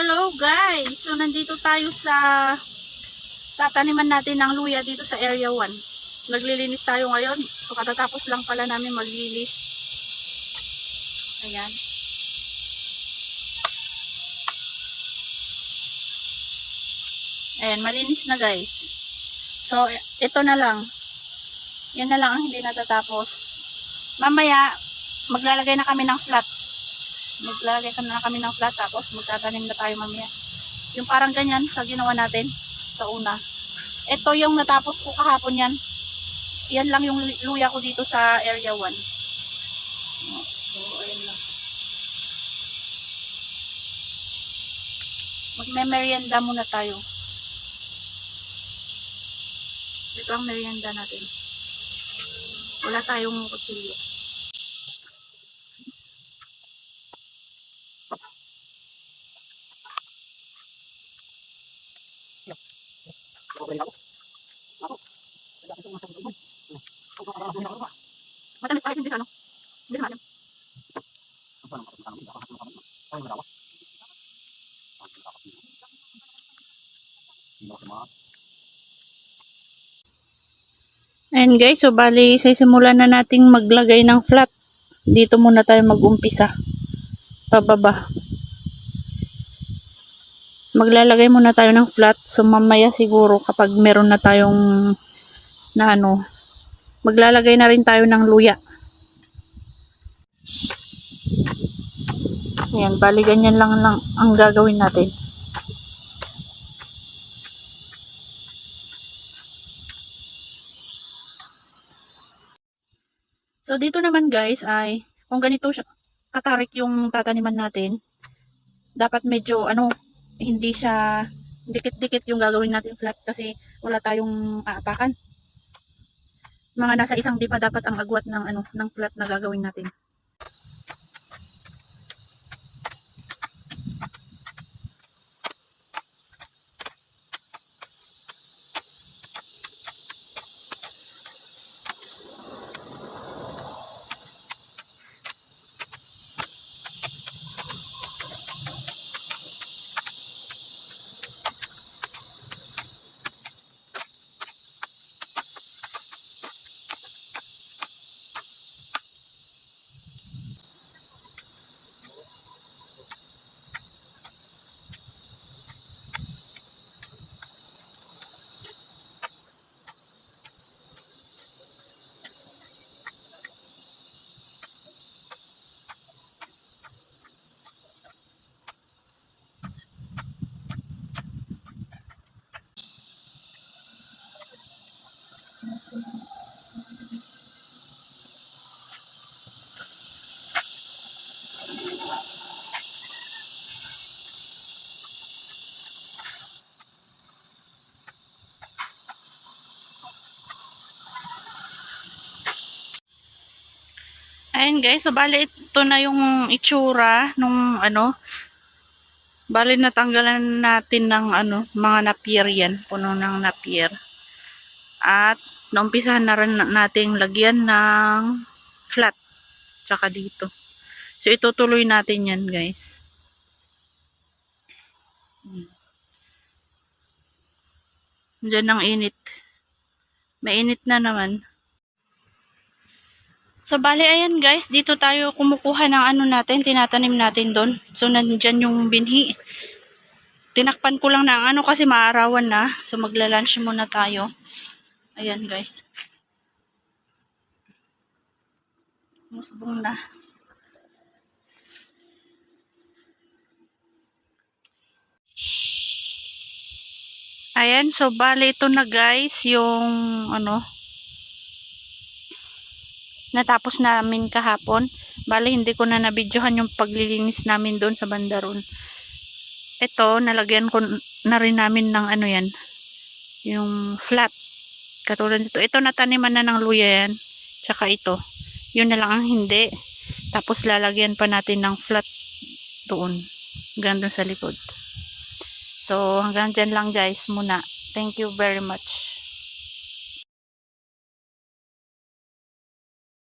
Hello guys! So nandito tayo sa tataniman natin ng luya dito sa area 1. Naglilinis tayo ngayon. So katatapos lang pala namin maglinis. Ayan. Ayan, malinis na guys. So ito na lang. Yan na lang ang hindi natatapos. Mamaya maglalagay na kami ng flat. Maglalagay na kami ng flat tapos magtatanim na tayo mamaya. Yung parang ganyan sa ginawa natin sa una. Ito yung natapos ko kahapon yan. Yan lang yung luya ko dito sa area 1. So, ayan lang. Magme-merienda muna tayo. Ito ang merienda natin. Wala tayong kutsilyo. Matamis kahit hindi ano. Hindi naman. Ayan guys, so bali simulan na nating maglagay ng flat. Dito muna tayo mag-umpisa. Pababa. Maglalagay muna tayo ng flat. So mamaya siguro kapag meron na tayong na ano, maglalagay na rin tayo ng luya. Ayan, bali ganyan lang ang gagawin natin. So dito naman guys ay kung ganito siya katarik yung tataniman natin, dapat medyo ano, hindi siya dikit-dikit yung gagawin natin flat kasi wala tayong aapakan. Mga nasa isang dipa dapat ang agwat ng ano ng flat na gagawin natin. Ayan guys, so bali ito na yung itsura nung ano, bali natanggalan natin ng ano, mga napier yan, puno ng napier. At naumpisahan na rin nating lagyan ng flat, tsaka dito. So itutuloy natin yan guys. Diyan ang init. Mainit na naman. So, bali, ayan guys, dito tayo kumukuha ng ano natin, tinatanim natin doon. So, nandyan yung binhi. Tinakpan ko lang ng ano kasi maarawan na. So, magla-lunch muna tayo. Ayan guys. Musbong na. Ayan, so, bali, ito na guys, yung ano, natapos namin kahapon. Bali, hindi ko na nabidyohan yung paglilinis namin doon sa bandaron. Ito, nalagyan ko na rin namin ng ano yan, yung flat. Katulad nito. Ito, nataniman na ng luya yan. Tsaka ito. Yun na lang ang hindi. Tapos, lalagyan pa natin ng flat doon. Hanggang doon sa likod. So, hanggang dyan lang guys muna. Thank you very much.